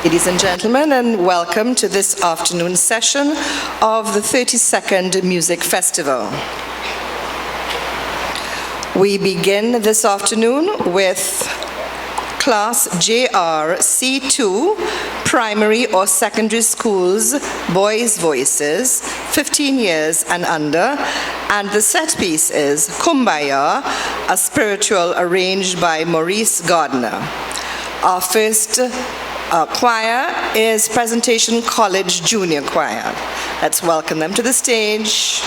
Ladies and gentlemen, and welcome to this afternoon session of the 32nd Music Festival. We begin this afternoon with Class JR-C2, Primary or Secondary Schools, Boys' Voices, 15 years and under, and the set piece is Kumbaya, a spiritual arranged by Maurice Gardner. Our first choir is Presentation College Junior Choir. Let's welcome them to the stage.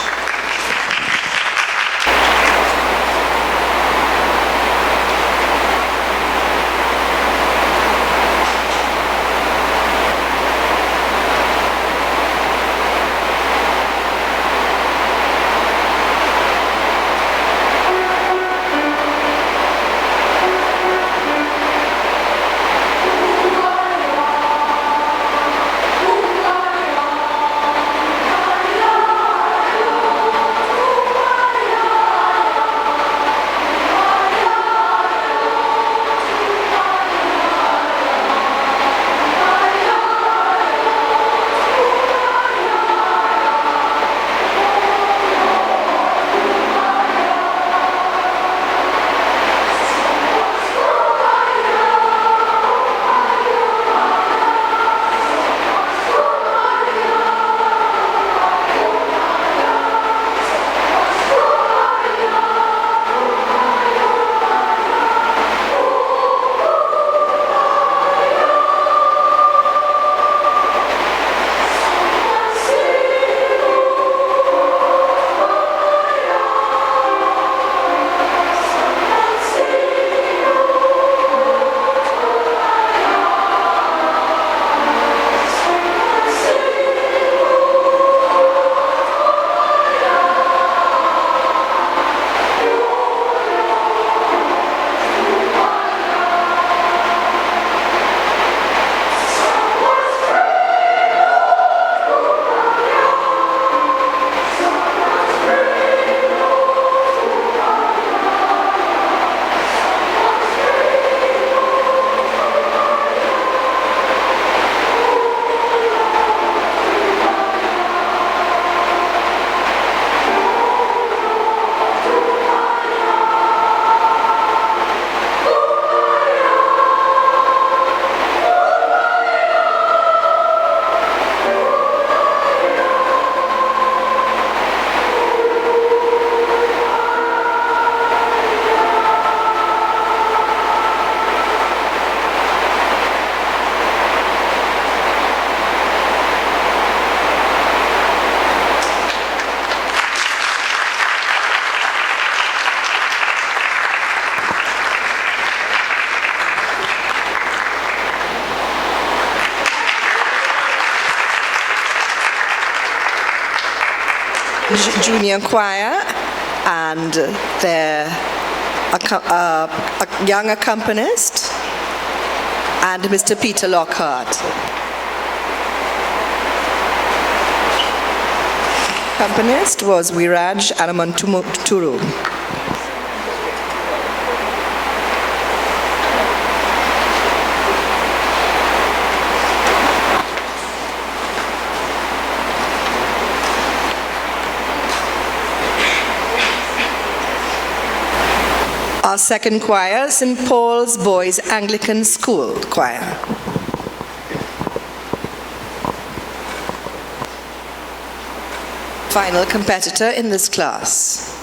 Junior choir and their young accompanist and Mr. Peter Lockhart. Accompanist was Wiraj Anamantumuturu. Our second choir, St. Paul's Boys Anglican School Choir. Final competitor in this class.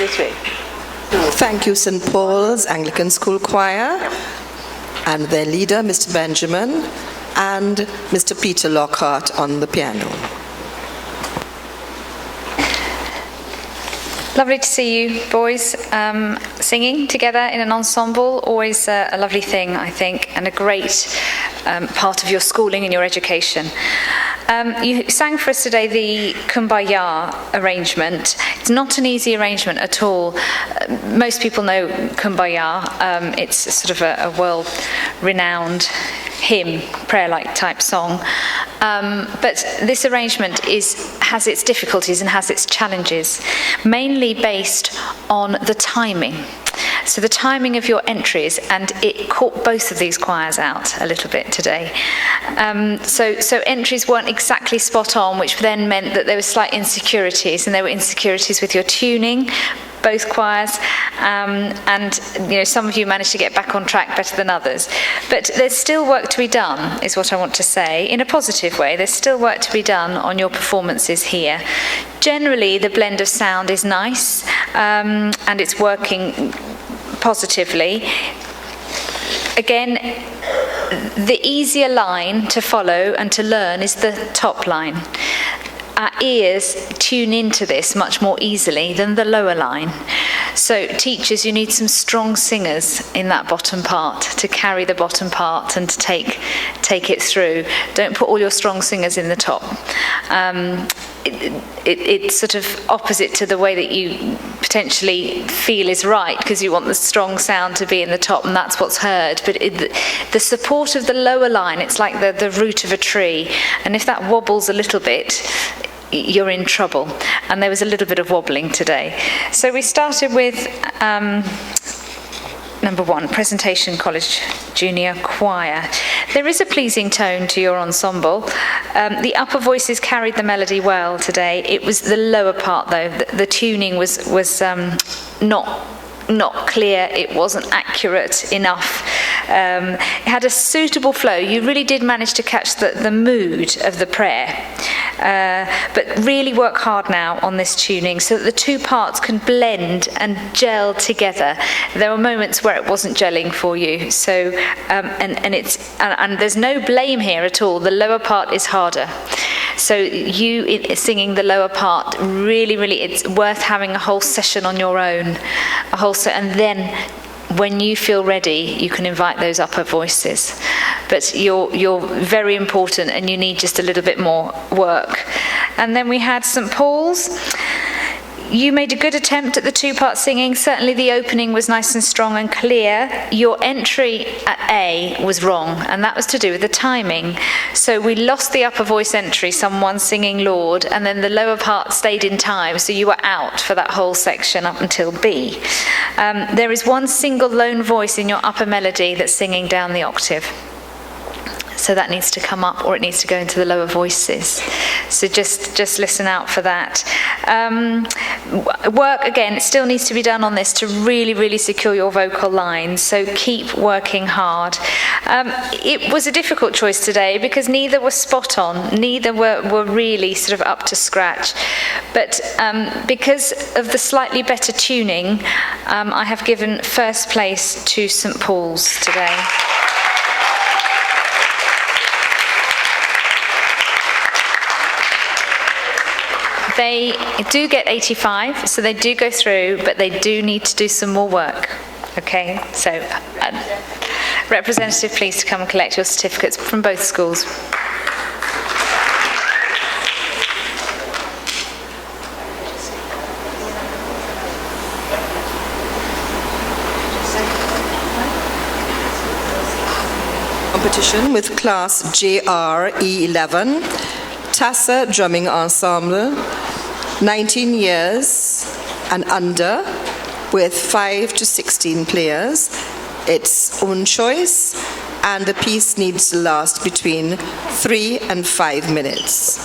this way. Thank you, St. Paul's Anglican School Choir, and their leader, Mr. Benjamin, and Mr. Peter Lockhart on the piano. Lovely to see you boys singing together in an ensemble. Always a lovely thing, I think, and a great part of your schooling and your education. You sang for us today the Kumbaya arrangement. It's not an easy arrangement at all. Most people know Kumbaya. It's sort of a world-renowned hymn, prayer-like type song. But this arrangement has its difficulties and has its challenges, mainly based on the timing. So the timing of your entries, and it caught both of these choirs out a little bit today. So entries weren't exactly spot on, which then meant that there were slight insecurities, and there were insecurities with your tuning, both choirs, and some of you managed to get back on track better than others. But there's still work to be done, is what I want to say, in a positive way. There's still work to be done on your performances here. Generally, the blend of sound is nice, and it's working positively. Again, the easier line to follow and to learn is the top line. Our ears tune into this much more easily than the lower line. So teachers, you need some strong singers in that bottom part to carry the bottom part and to take it through. Don't put all your strong singers in the top. It's sort of opposite to the way that you potentially feel is right, because you want the strong sound to be in the top, and that's what's heard. But the support of the lower line, it's like the root of a tree, and if that wobbles a little bit, you're in trouble. And there was a little bit of wobbling today. So we started with number 1, Presentation College Junior Choir. There is a pleasing tone to your ensemble. The upper voices carried the melody well today. It was the lower part, though. The tuning was not clear. It wasn't accurate enough. It had a suitable flow. You really did manage to catch the mood of the prayer. But really work hard now on this tuning so that the two parts can blend and gel together. There were moments where it wasn't gelling for you. So, and there's no blame here at all. The lower part is harder. So you singing the lower part, really, it's worth having a whole session on your own, and then when you feel ready, you can invite those upper voices. But you're very important, and you need just a little bit more work. And then we had St. Paul's. You made a good attempt at the two-part singing. Certainly the opening was nice and strong and clear. Your entry at A was wrong, and that was to do with the timing. So we lost the upper voice entry, someone singing Lord, and then the lower part stayed in time, so you were out for that whole section up until B. There is one single lone voice in your upper melody that's singing down the octave. So that needs to come up, or it needs to go into the lower voices. So just listen out for that. Work, again, it still needs to be done on this to really secure your vocal lines. So keep working hard. It was a difficult choice today because neither were spot on. Neither were really sort of up to scratch. But because of the slightly better tuning, I have given first place to St. Paul's today. They do get 85, so they do go through, but they do need to do some more work. Okay, so representative, please to come and collect your certificates from both schools. Competition with class JR E11, Tassa Drumming Ensemble, 19 years and under, with 5 to 16 players. Its own choice, and the piece needs to last between 3 and 5 minutes.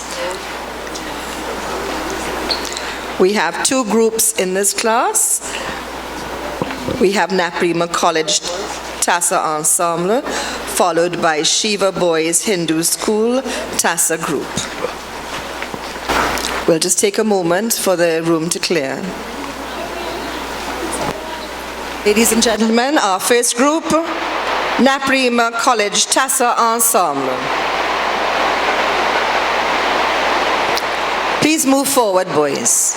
We have 2 groups in this class. We have Naparima College Tassa Ensemble, followed by Shiva Boys Hindu School Tassa Group. We'll just take a moment for the room to clear. Ladies and gentlemen, our first group, Naparima College Tassa ensemble. Please move forward, boys.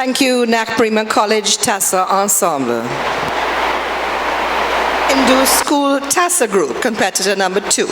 Thank you, Naparima College Tassa Ensemble. In do school Tassa group, competitor number 2.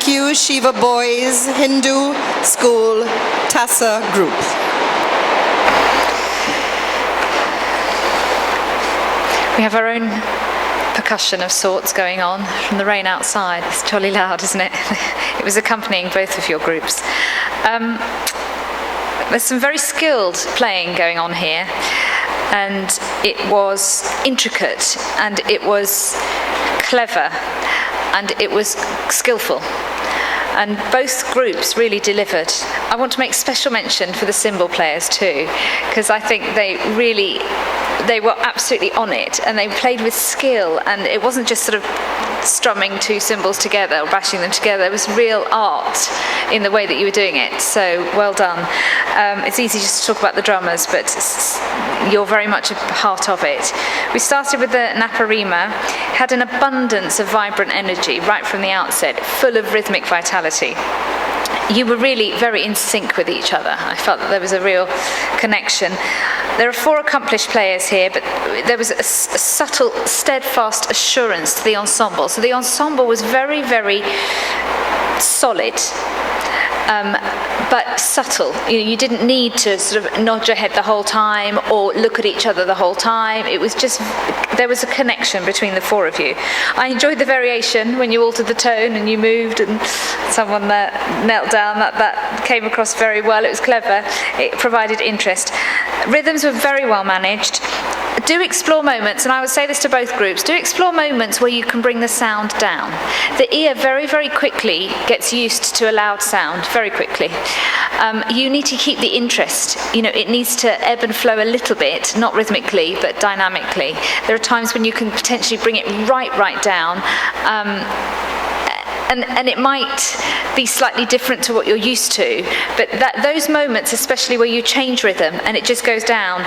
Thank you, Shiva Boys Hindu School Tassa Group. We have our own percussion of sorts going on from the rain outside. It's jolly loud, isn't it? It was accompanying both of your groups. There's some very skilled playing going on here, and it was intricate, and it was clever, and it was skillful. And both groups really delivered. I want to make special mention for the cymbal players too, because I think they were absolutely on it, and they played with skill, and it wasn't just sort of strumming two cymbals together or bashing them together. There was real art in the way that you were doing it, so well done. It's easy just to talk about the drummers, but you're very much a part of it. We started with the Naparima, had an abundance of vibrant energy right from the outset, full of rhythmic vitality. You were really very in sync with each other. I felt that there was a real connection. There are 4 accomplished players here, but there was a subtle, steadfast assurance to the ensemble. So the ensemble was very, very solid, but subtle. You didn't need to sort of nod your head the whole time or look at each other the whole time. It was just, there was a connection between the 4 of you. I enjoyed the variation when you altered the tone and you moved and someone knelt down. That came across very well. It was clever. It provided interest. Rhythms were very well managed. Do explore moments, and I would say this to both groups, do explore moments where you can bring the sound down. The ear very, very quickly gets used to a loud sound, very quickly. You need to keep the interest. It needs to ebb and flow a little bit, not rhythmically, but dynamically. There are times when you can potentially bring it right down. And it might be slightly different to what you're used to, but those moments, especially where you change rhythm and it just goes down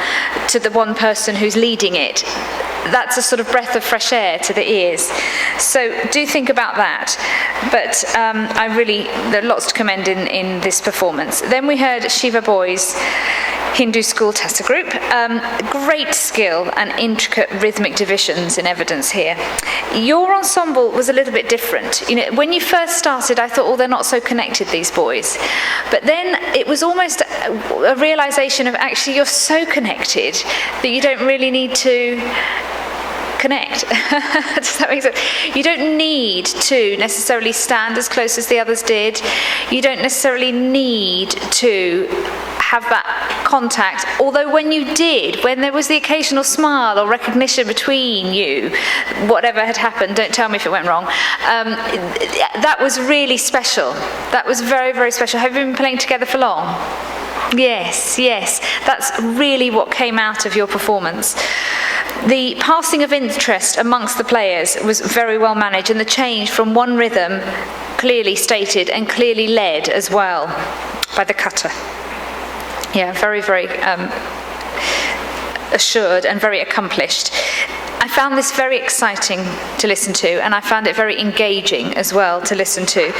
to the one person who's leading it, that's a sort of breath of fresh air to the ears. So do think about that. But there are lots to commend in this performance. Then we heard Shiva Boys Hindu School Tassa Group. Great skill and intricate rhythmic divisions in evidence here. Your ensemble was a little bit different. When you first started, I thought, oh, they're not so connected, these boys. But then it was almost a realization of actually you're so connected that you don't really need to connect. Does that make sense? You don't need to necessarily stand as close as the others did. You don't necessarily need to have that contact, although when you did, when there was the occasional smile or recognition between you, whatever had happened, don't tell me if it went wrong, that was really special. That was very, very special. Have you been playing together for long? Yes, that's really what came out of your performance. The passing of interest amongst the players was very well managed, and the change from one rhythm clearly stated and clearly led as well by the cutter. Yeah, very, very assured and very accomplished. I found this very exciting to listen to, and I found it very engaging as well to listen to.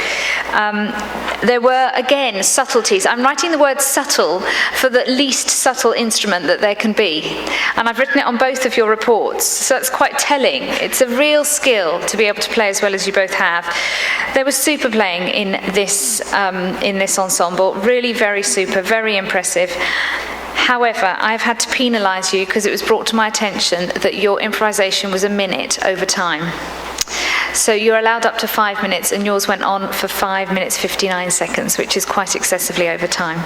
There were, again, subtleties. I'm writing the word subtle for the least subtle instrument that there can be. And I've written it on both of your reports, so that's quite telling. It's a real skill to be able to play as well as you both have. There was super playing in this ensemble, really very super, very impressive. However, I've had to penalise you because it was brought to my attention that your improvisation was a minute over time. So you're allowed up to 5 minutes, and yours went on for 5 minutes 59 seconds, which is quite excessively over time.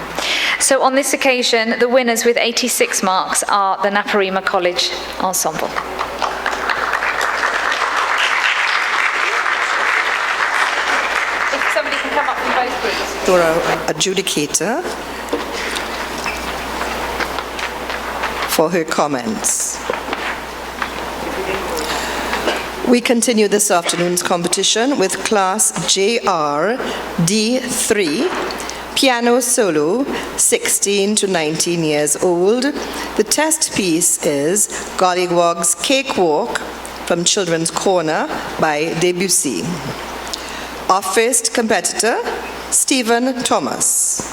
So on this occasion, the winners with 86 marks are the Naparima College Ensemble. If somebody can come up from both groups. Our adjudicator for her comments. We continue this afternoon's competition with Class JR D3, piano solo, 16 to 19 years old. The test piece is Gollywog's Cakewalk from Children's Corner by Debussy. Our first competitor, Stephen Thomas.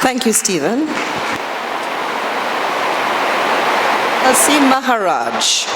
Thank you, Stephen. Elsie Maharaj.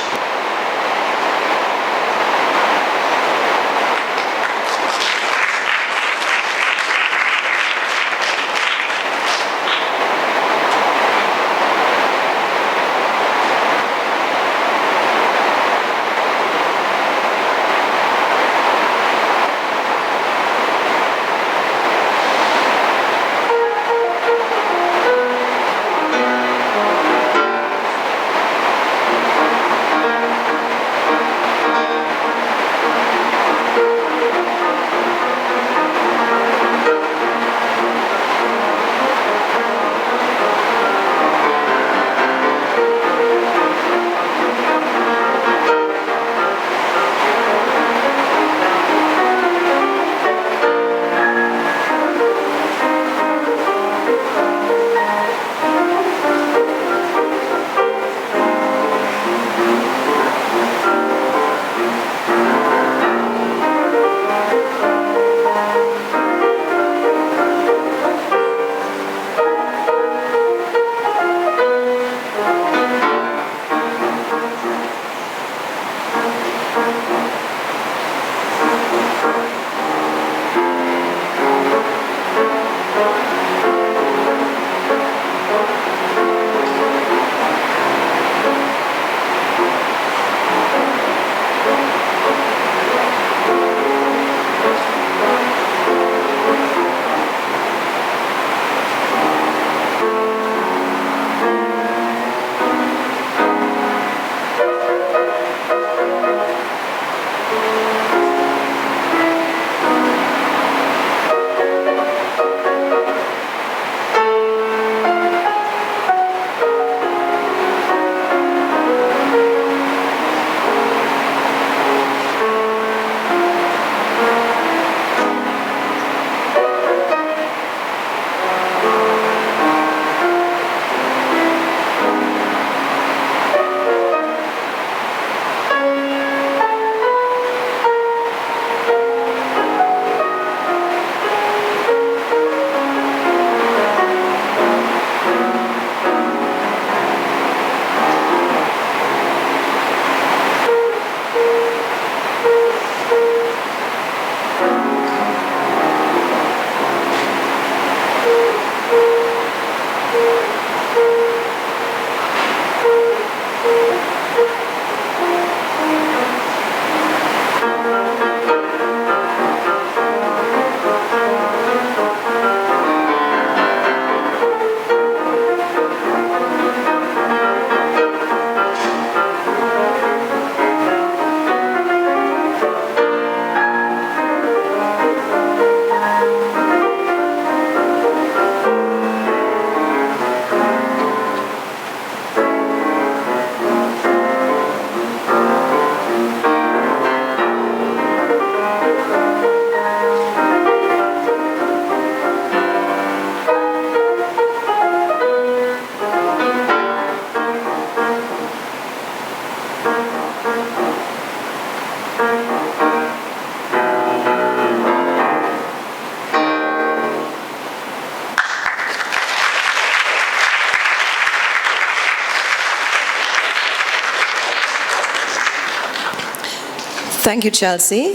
Thank you, Chelsea.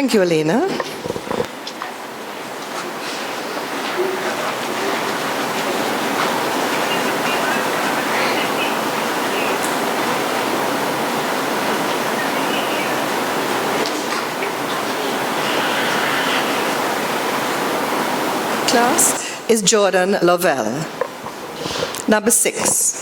Thank you, Elena. Class is Jordan Lovell. Number 6.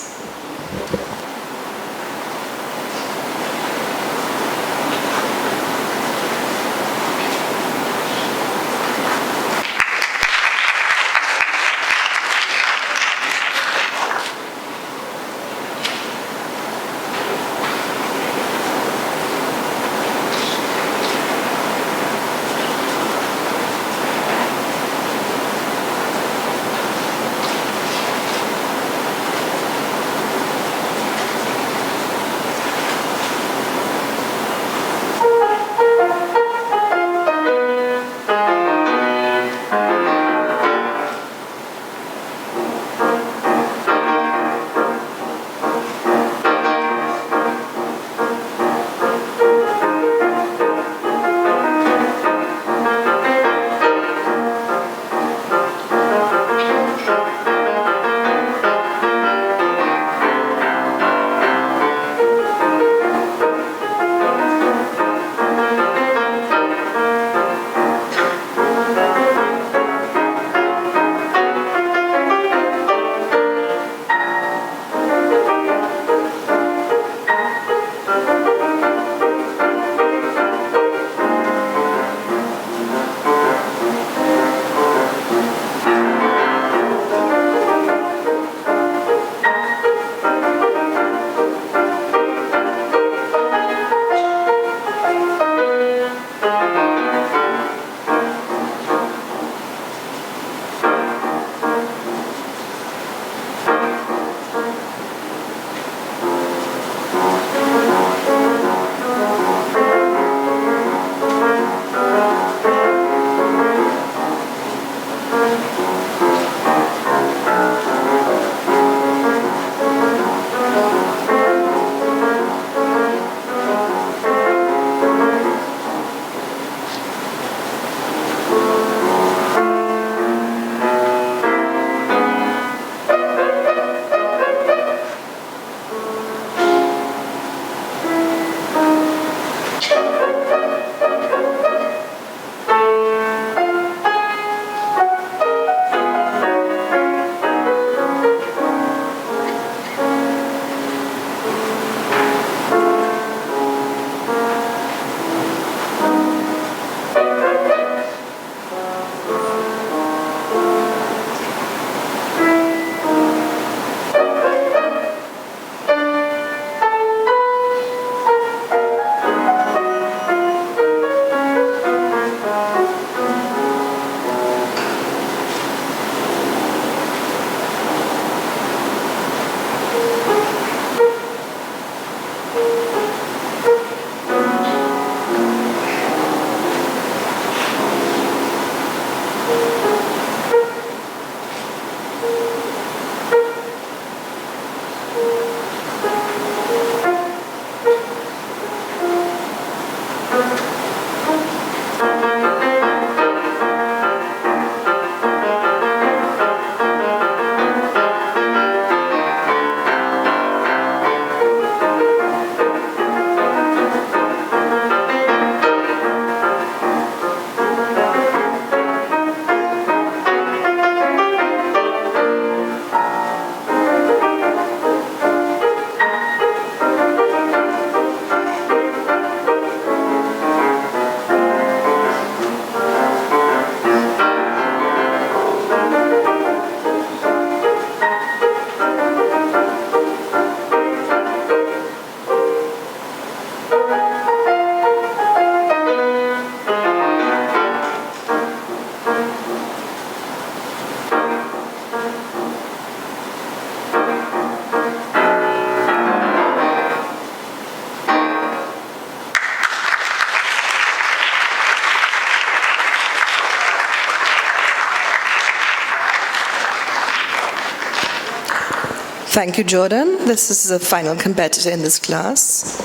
Thank you, Jordan. This is the final competitor in this class.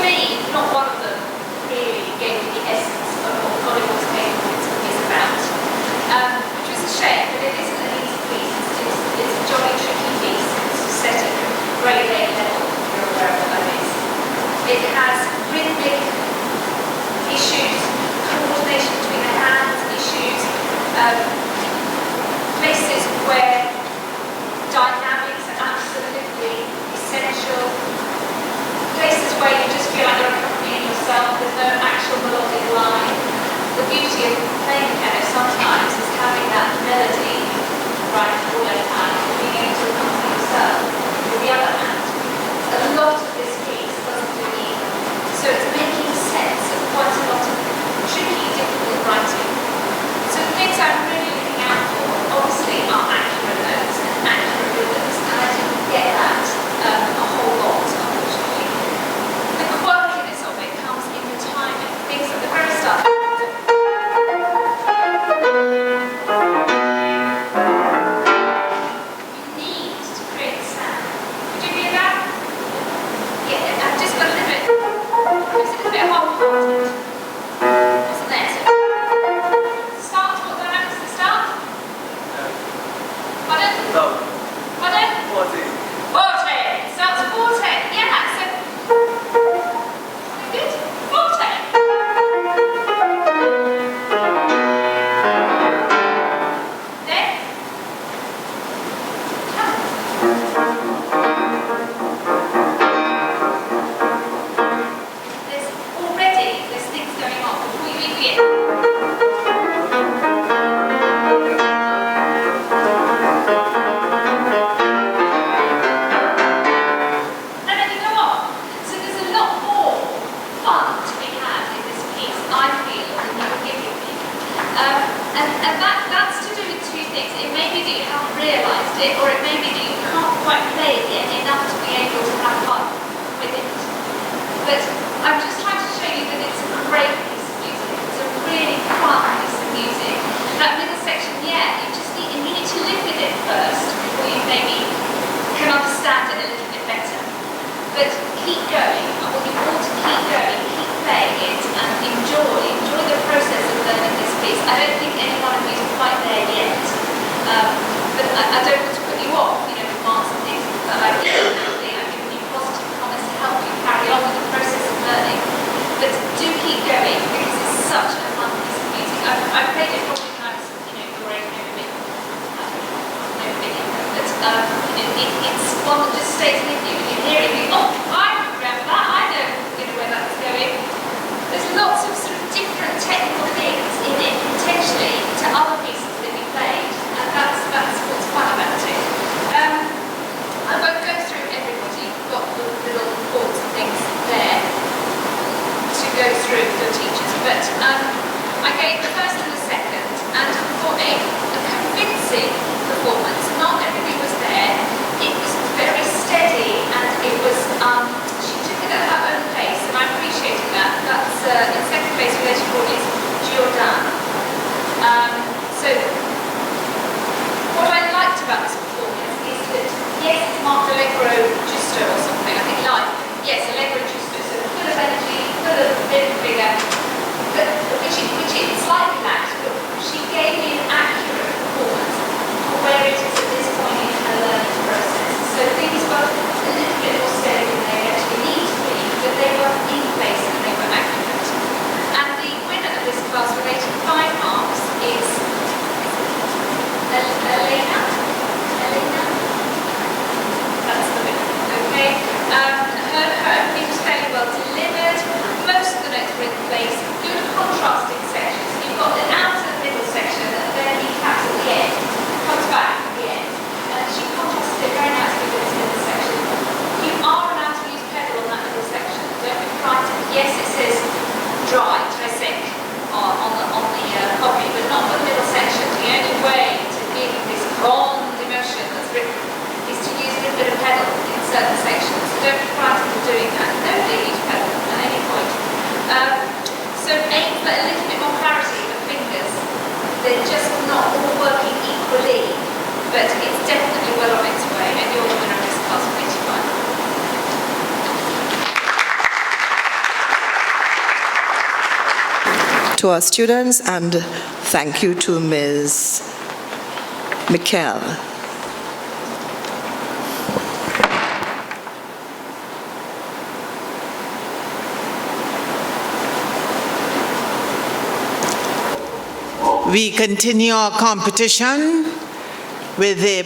me, not one of them really gave me the essence of what Hollywood's Cambridge is about, which was a shame, but it isn't an easy piece. It's a jolly tricky piece. It's set at grade 8 level, if you're aware of what that is. It has rhythmic issues, coordination between the hands issues, places where dynamics are absolutely essential, places where you just feel like you're accompanying yourself, there's no actual melodic line. The beauty of playing the piano sometimes is having that melody right with your left hand and being able to accompany yourself with the other hand. A lot of this piece doesn't do either. So it's making sense of quite a lot of tricky, difficult writing. So the things I'm really looking out for, obviously, are accurate notes and accurate rhythms, and I didn't get that a whole lot, unfortunately. The quirkiness of it comes in the timing. Things at the very start. You need to create sound. Would you hear that? Yeah, I've just got a little bit. It's a little bit half-hearted. Wasn't there? Start. What dynamics at the start? Pardon? No. Pardon? 40. Forte. Starts at forte. Yeah. So. Good. Forte. Then. There's things going on before you even begin. And then you go on. So there's a lot more fun to be had in this piece, I feel, than you were giving me. And that's to do with two things. It may be that you haven't realised it, or it may be that you can't quite play it yet enough to be able to have fun with it. But I'm just trying to show you that it's a great piece of music. It's a really fun piece of music. That middle section, yeah, you need to live with it first before you maybe can understand it a little bit better. But keep going. I want you all to keep going, keep playing it, and enjoy the process of learning this piece. I don't think any one of you is quite there yet. But I don't want to put you off, with marks and things that I've given you positive comments to help you carry on with the process of learning. But do keep going because it's such a fun piece of music. I've played it probably when I was, your age, maybe but it's one that just stays with you and you hear it and you think, oh, I remember that, I know where that's going. There's lots of sort of different technical things in it, potentially, to other pieces that we played, and that's what's fun about it. I won't go through everybody, you've got the little reports and things there to go through with your teachers, but I gave the first and the second, and for a convincing performance. Not everybody was there. It was very steady, and it was, she took it at her own pace, and I appreciated that. That's, in second place, we later brought is Giordano. So, what I liked about this performance is that, yes, it's marked Allegro Giusto or something, I think live. Yes, Allegro Giusto, so full of energy, full of vigor, but which it slightly lacked, but she gave me an accurate performance of where it is at this point in her learning process. So things were a little bit more steady than they actually need to be, but they were in place and they were accurate. And the winner of this class with 85 marks is Elena? That's the winner, okay? Her piece was fairly well delivered. Most of the notes were in place. Good contrasting sections. You've got the outer middle section and then he taps at the end. Comes back at the end. And she contrasted it very nicely with this middle section. You are allowed to use pedal on that middle section. Don't be frightened. Yes, it says dry, très sec on the copy, but not for the middle section. The only way to give this grande emotion that's written is to use a little bit of pedal in certain sections. So don't be frightened of doing that. Nobody use pedal at any point. So aim for a little bit more clarity of the fingers. They're just not all working equally, but it's definitely well on its way, and you're the winner of this class of 85. to our students, and thank you to Ms. Mikkel. We continue our competition with the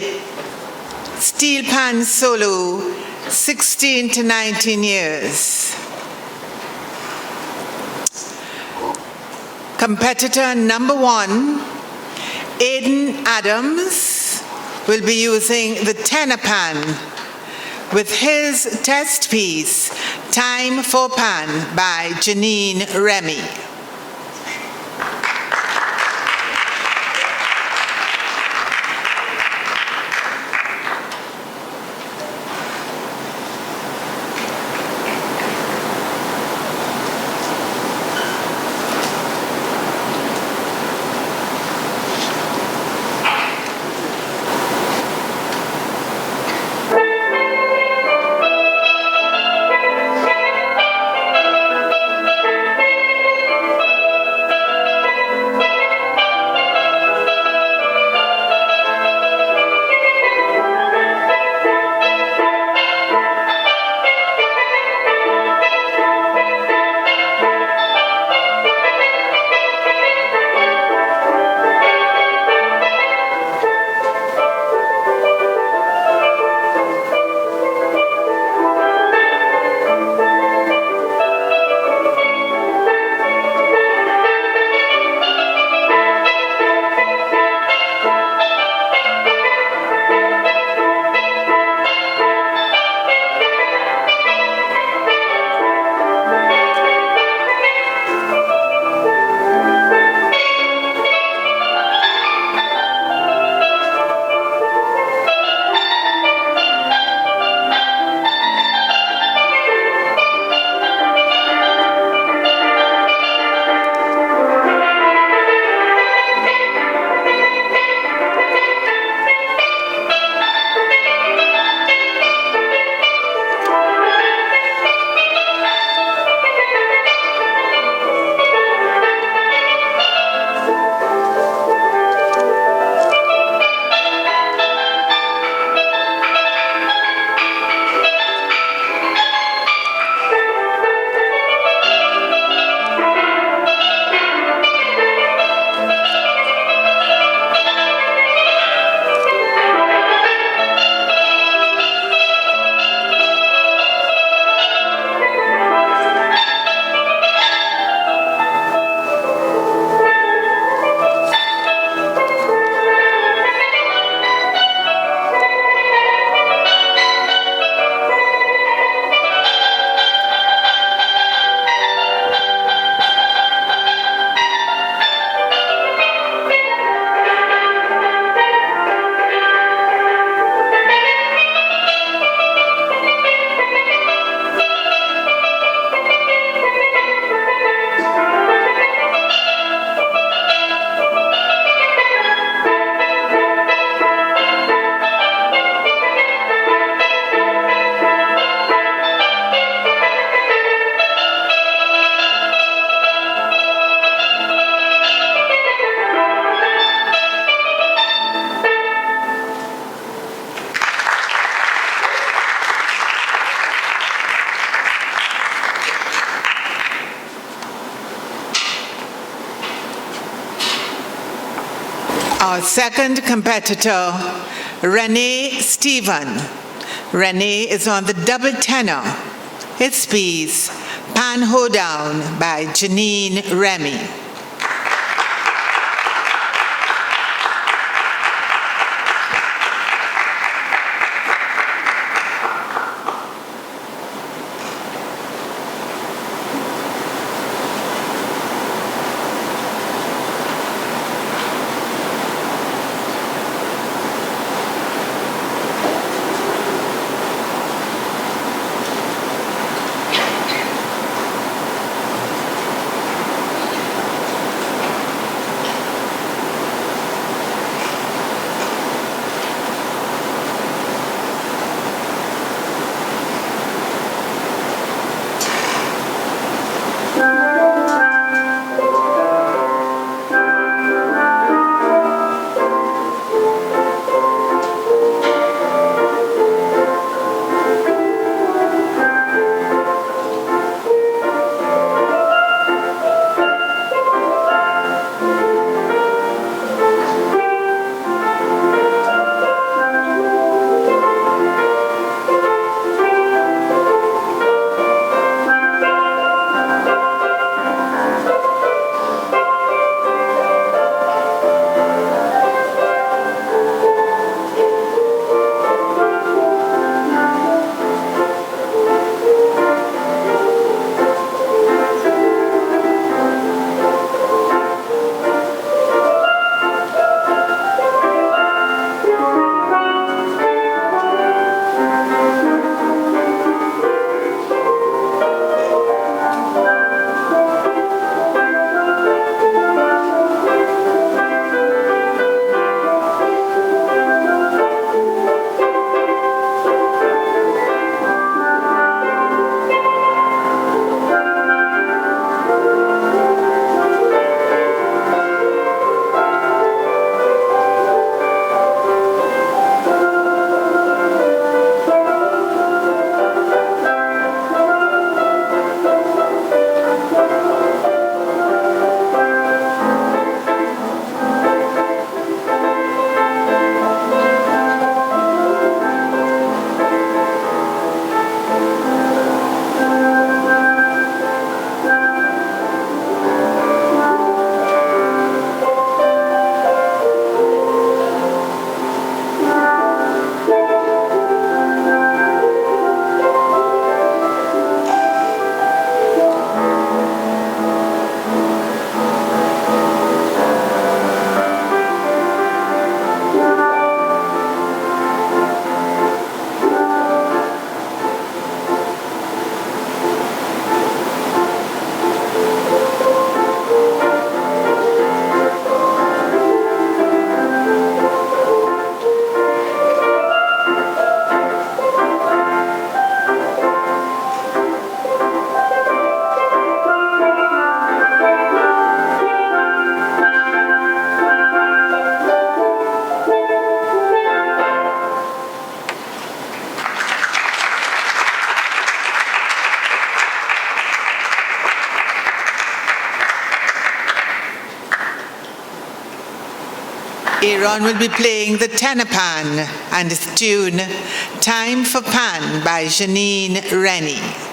Steelpan solo, 16 to 19 years. Competitor number 1, Aiden Adams, will be using the tenor pan with his test piece, Time for Pan by Janine Remy. Our second competitor, Renee Stephen. Renee is on the double tenor. His piece, Pan Hoedown by Janine Remy. Aaron will be playing the tenor pan and his tune Time for Pan by Janine Rennie.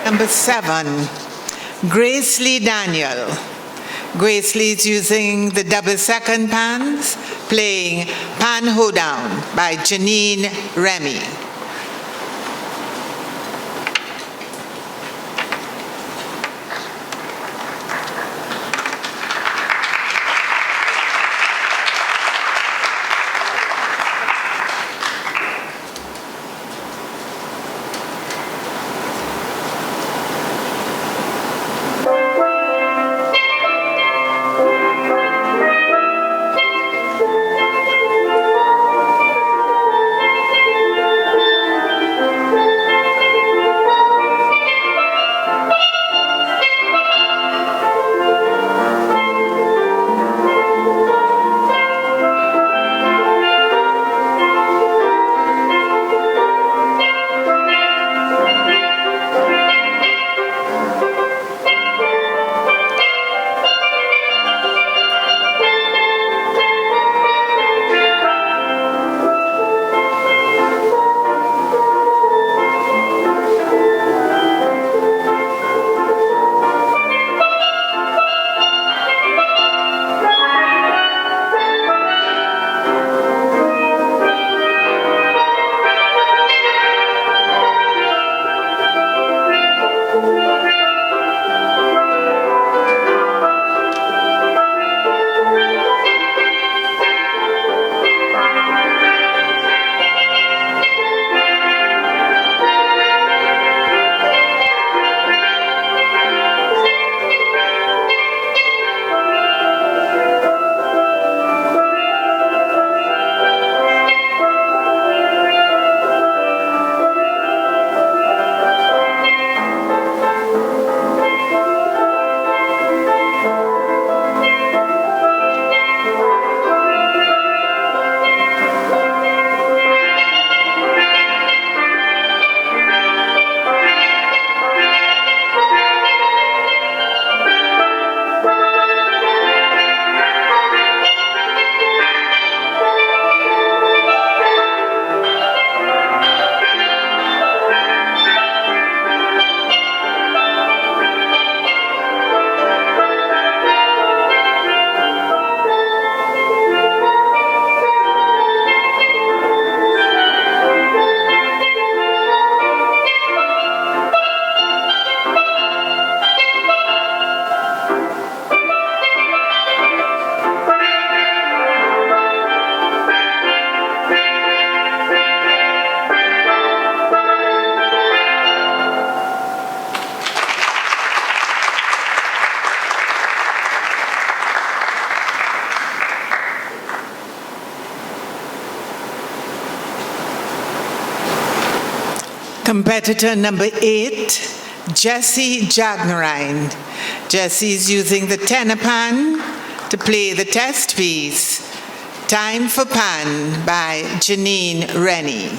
Number 7, Grace Lee Daniel. Grace Lee is using the double second pans, playing Pan Hoedown by Janine Remy. Competitor number 8, Jessie Jagnerine. Jessie's using the tenor pan to play the test piece, Time for Pan by Janine Rennie.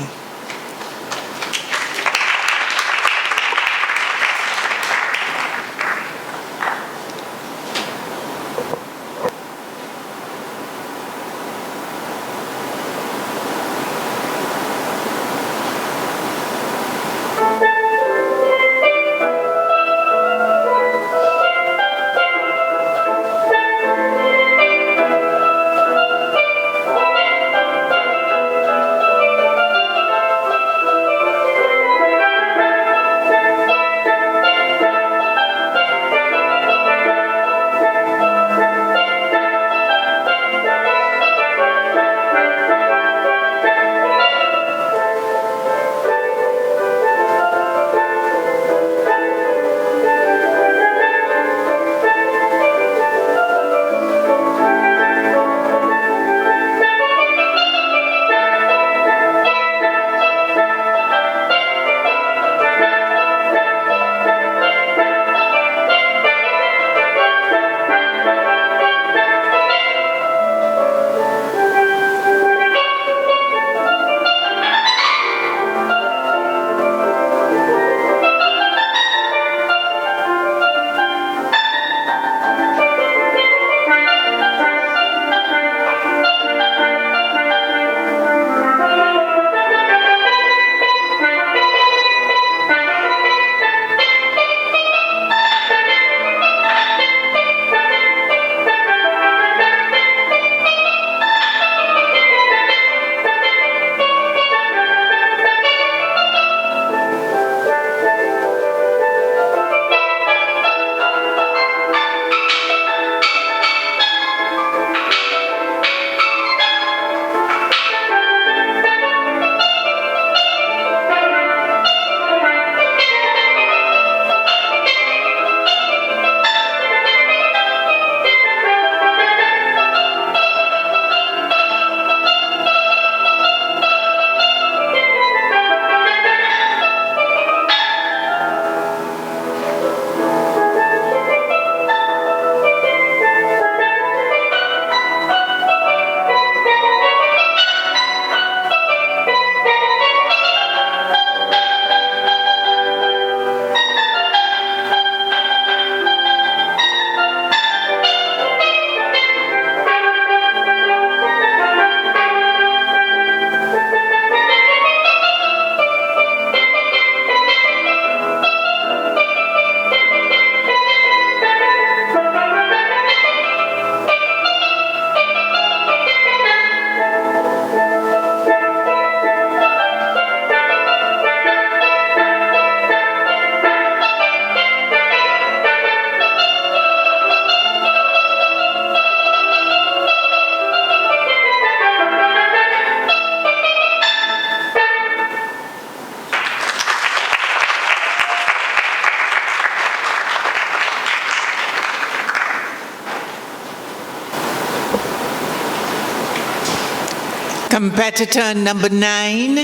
Competitor number 9,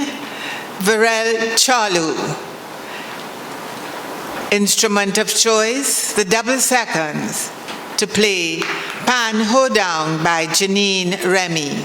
Varel Chalu. Instrument of choice, the double seconds, to play Pan Ho Down by Janine Remy.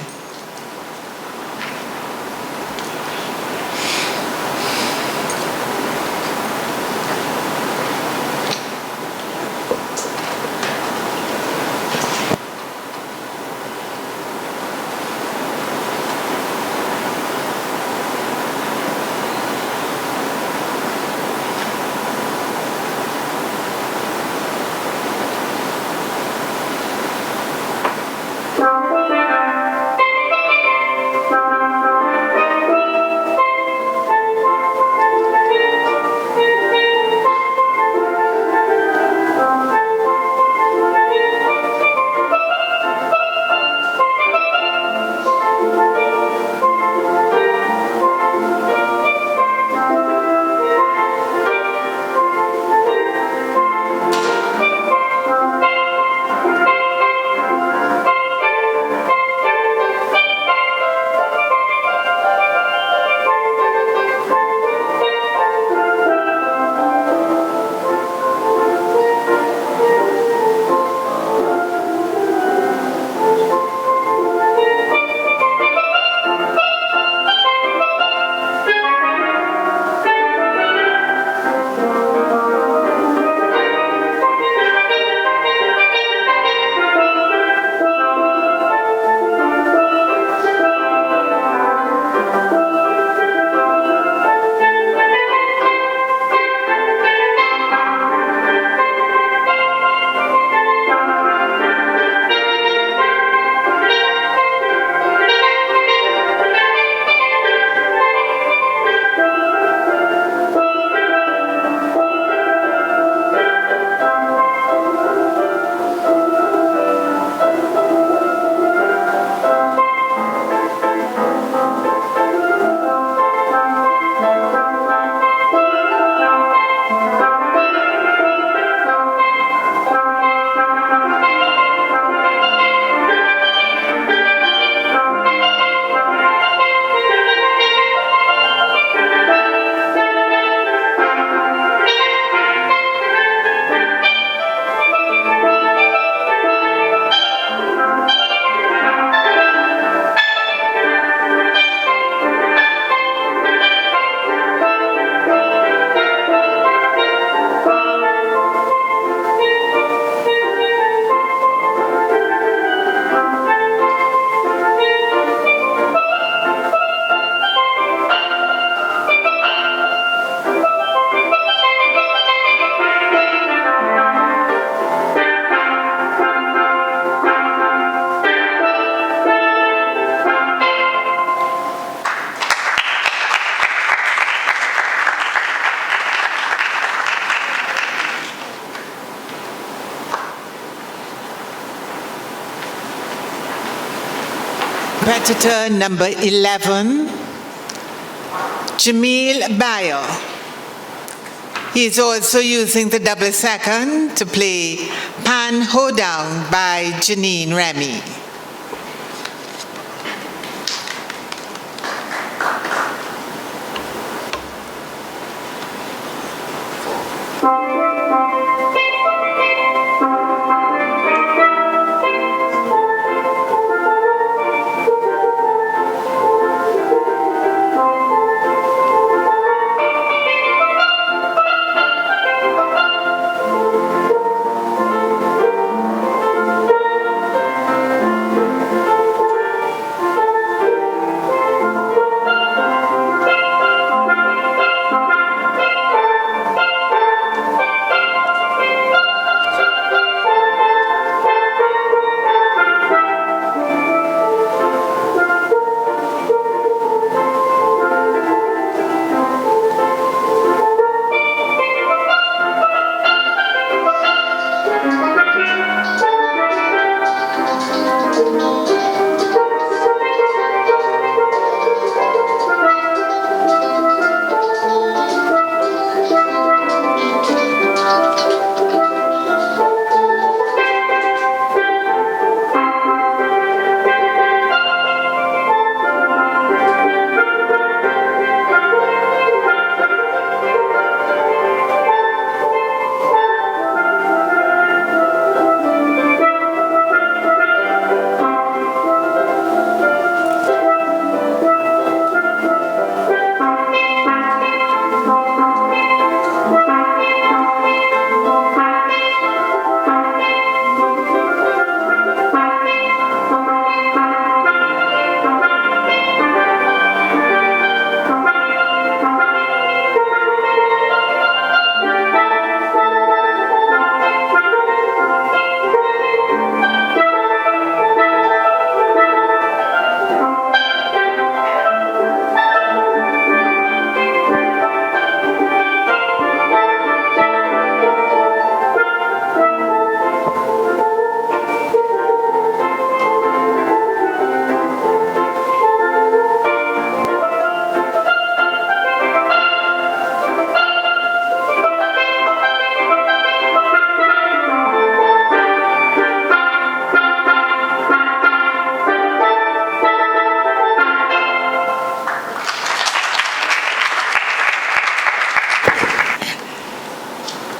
Competitor number 11, Jamil Bayo. He is also using the double second to play Pan Hoedown by Janine Remy.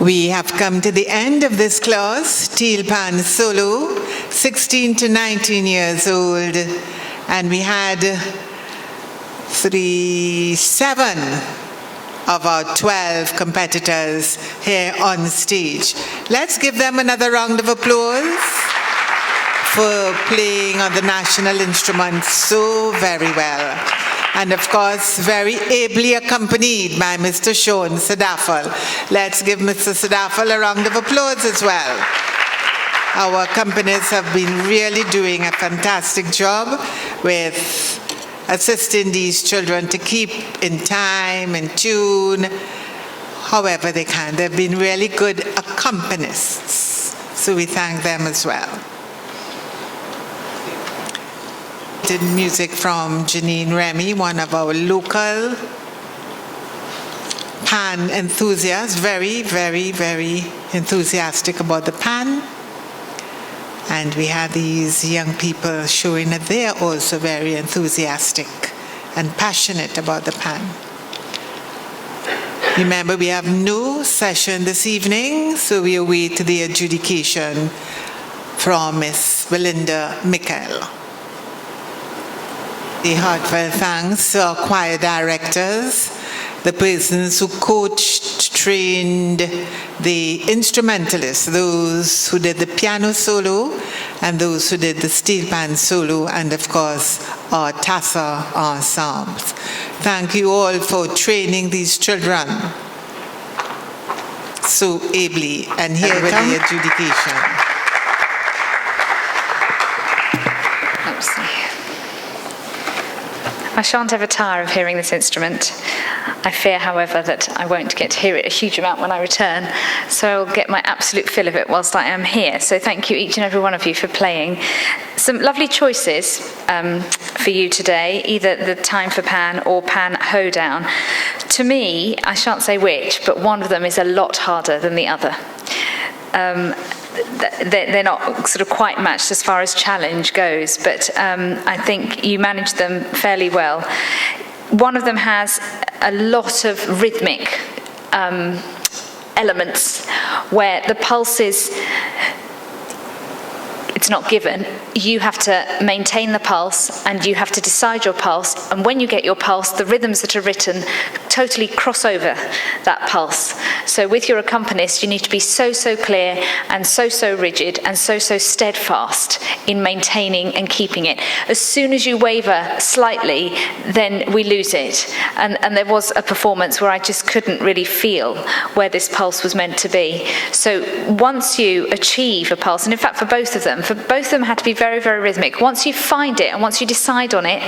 We have come to the end of this class, Steelpan solo, 16 to 19 years old, and we had 7 of our 12 competitors here on stage. Let's give them another round of applause for playing on the national instrument so very well. And of course, very ably accompanied by Mr. Sean Sadafal. Let's give Mr. Sadafal a round of applause as well. Our companies have been really doing a fantastic job with assisting these children to keep in time and tune, however they can. They've been really good accompanists, so we thank them as well. Music from Janine Remy, one of our local pan enthusiasts, very, very, very enthusiastic about the pan. And we had these young people showing that they are also very enthusiastic and passionate about the pan. Remember, we have no session this evening, so we await the adjudication from Miss Belinda Michael. The heartfelt thanks to our choir directors, the persons who coached, trained, the instrumentalists, those who did the piano solo, and those who did the steelpan solo, and of course, our Tassa ensembles. Thank you all for training these children so ably. And here with the adjudication. I shan't ever tire of hearing this instrument. I fear, however, that I won't get to hear it a huge amount when I return, so I'll get my absolute fill of it whilst I am here. So thank you, each and every one of you, for playing. Some lovely choices for you today, either the Time for Pan or Pan Hoedown. To me, I shan't say which, but one of them is a lot harder than the other. They're not sort of quite matched as far as challenge goes, but I think you managed them fairly well. One of them has a lot of rhythmic elements where the pulses, it's not given. You have to maintain the pulse and you have to decide your pulse, and when you get your pulse, the rhythms that are written totally cross over that pulse. So with your accompanist, you need to be so clear and so rigid and so steadfast in maintaining and keeping it. As soon as you waver slightly, then we lose it. And there was a performance where I just couldn't really feel where this pulse was meant to be. So once you achieve a pulse, and in fact for both of them had to be very rhythmic. Once you find it and once you decide on it,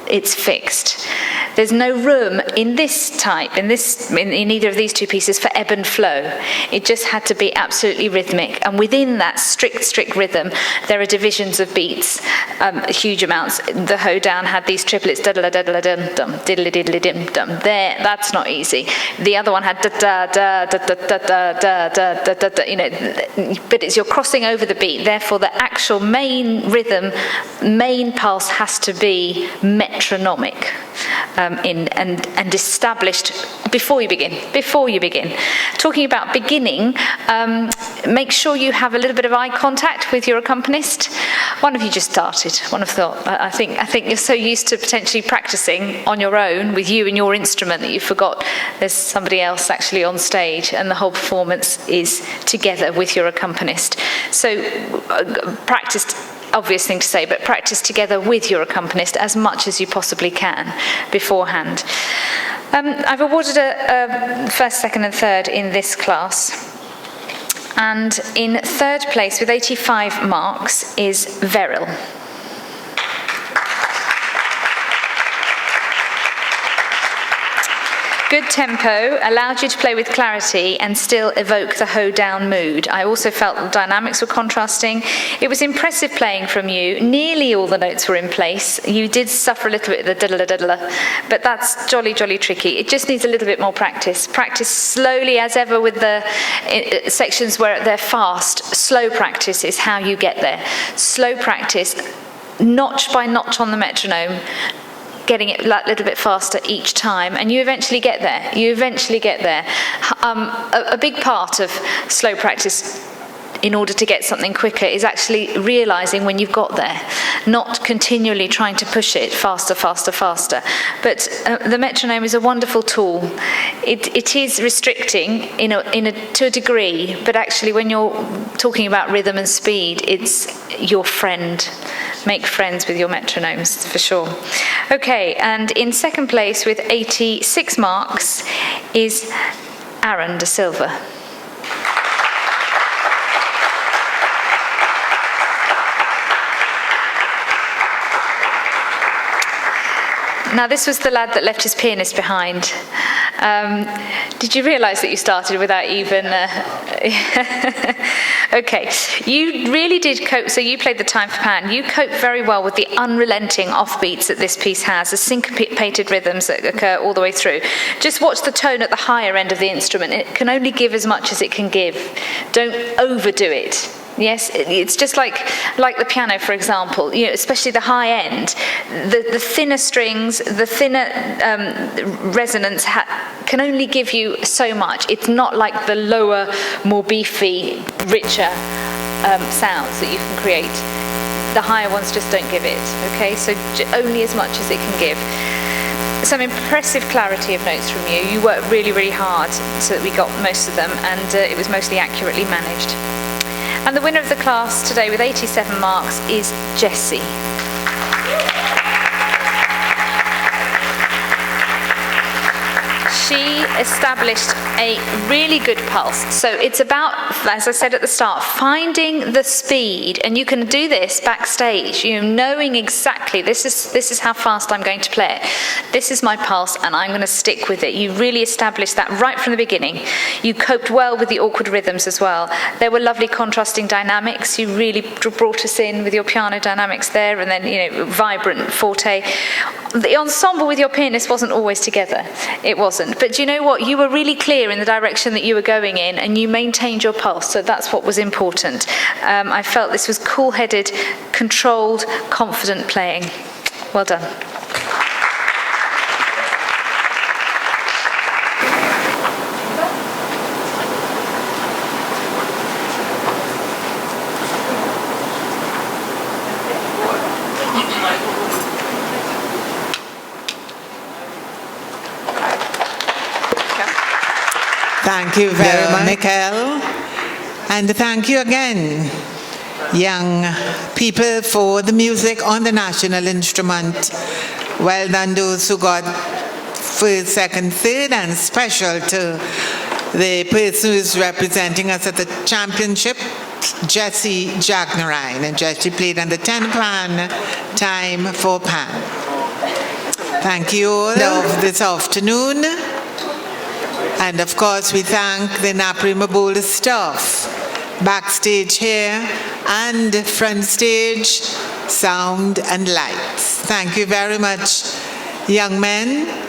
it's fixed. There's no room in this type, in either of these two pieces, for ebb and flow. It just had to be absolutely rhythmic. And within that strict rhythm, there are divisions of beats, huge amounts. The hoedown had these triplets, da-da-da-da-da-dum-dum, diddly-diddly-dim-dum. There, that's not easy. The other one had da-da-da-da-da-da-da-da-da-da, you know, but it's you're crossing over the beat. Therefore, the actual main rhythm, main pulse has to be metronomic. And established before you begin. Talking about beginning, make sure you have a little bit of eye contact with your accompanist. One of you just started. One of thought. I think you're so used to potentially practicing on your own with you and your instrument that you forgot there's somebody else actually on stage, and the whole performance is together with your accompanist. So practice. Obvious thing to say, but practice together with your accompanist as much as you possibly can beforehand. I've awarded a first, second and third in this class. And in third place with 85 marks is Veril. Good tempo allowed you to play with clarity and still evoke the hoedown mood. I also felt the dynamics were contrasting. It was impressive playing from you. Nearly all the notes were in place. You did suffer a little bit of the diddle-a-diddle-a, but that's jolly tricky. It just needs a little bit more practice. Practice slowly as ever with the sections where they're fast. Slow practice is how you get there. Slow practice, notch by notch on the metronome, getting it a little bit faster each time, and you eventually get there. A big part of slow practice in order to get something quicker is actually realizing when you've got there, not continually trying to push it faster. But the metronome is a wonderful tool. It is restricting to a degree, but actually when you're talking about rhythm and speed, it's your friend. Make friends with your metronomes, for sure. Okay, and in second place with 86 marks is Aaron Da Silva. Now, this was the lad that left his pianist behind. Did you realise that you started without even... Okay, you really did cope. So you played the Time for Pan. You coped very well with the unrelenting offbeats that this piece has, the syncopated rhythms that occur all the way through. Just watch the tone at the higher end of the instrument. It can only give as much as it can give. Don't overdo it. Yes, it's just like the piano, for example, especially the high end, the thinner strings, the thinner resonance can only give you so much. It's not like the lower, more beefy, richer sounds that you can create. The higher ones just don't give it, okay? So only as much as it can give. Some impressive clarity of notes from you. You worked really hard so that we got most of them, and it was mostly accurately managed. And the winner of the class today with 87 marks is Jessie. she established a really good pulse. So it's about, as I said at the start, finding the speed, and you can do this backstage, knowing exactly this is how fast I'm going to play it. This is my pulse, and I'm going to stick with it. You really established that right from the beginning. You coped well with the awkward rhythms as well. There were lovely contrasting dynamics. You really brought us in with your piano dynamics there, and then vibrant forte. The ensemble with your pianist wasn't always together. It wasn't. But you know what? You were really clear in the direction that you were going in, and you maintained your pulse, so that's what was important. I felt this was cool-headed, controlled, confident playing. Well done. Thank you very much, Michael. And thank you again, young people, for the music on the national instrument. Well done, those who got first, second, third, and special to the person who is representing us at the championship, Jessie Jagnarine. And Jessie played on the 10-pan, time for pan. Thank you all of this afternoon. And of course, we thank the Naparima Bowl staff, backstage here and front stage, sound and lights. Thank you very much, young men.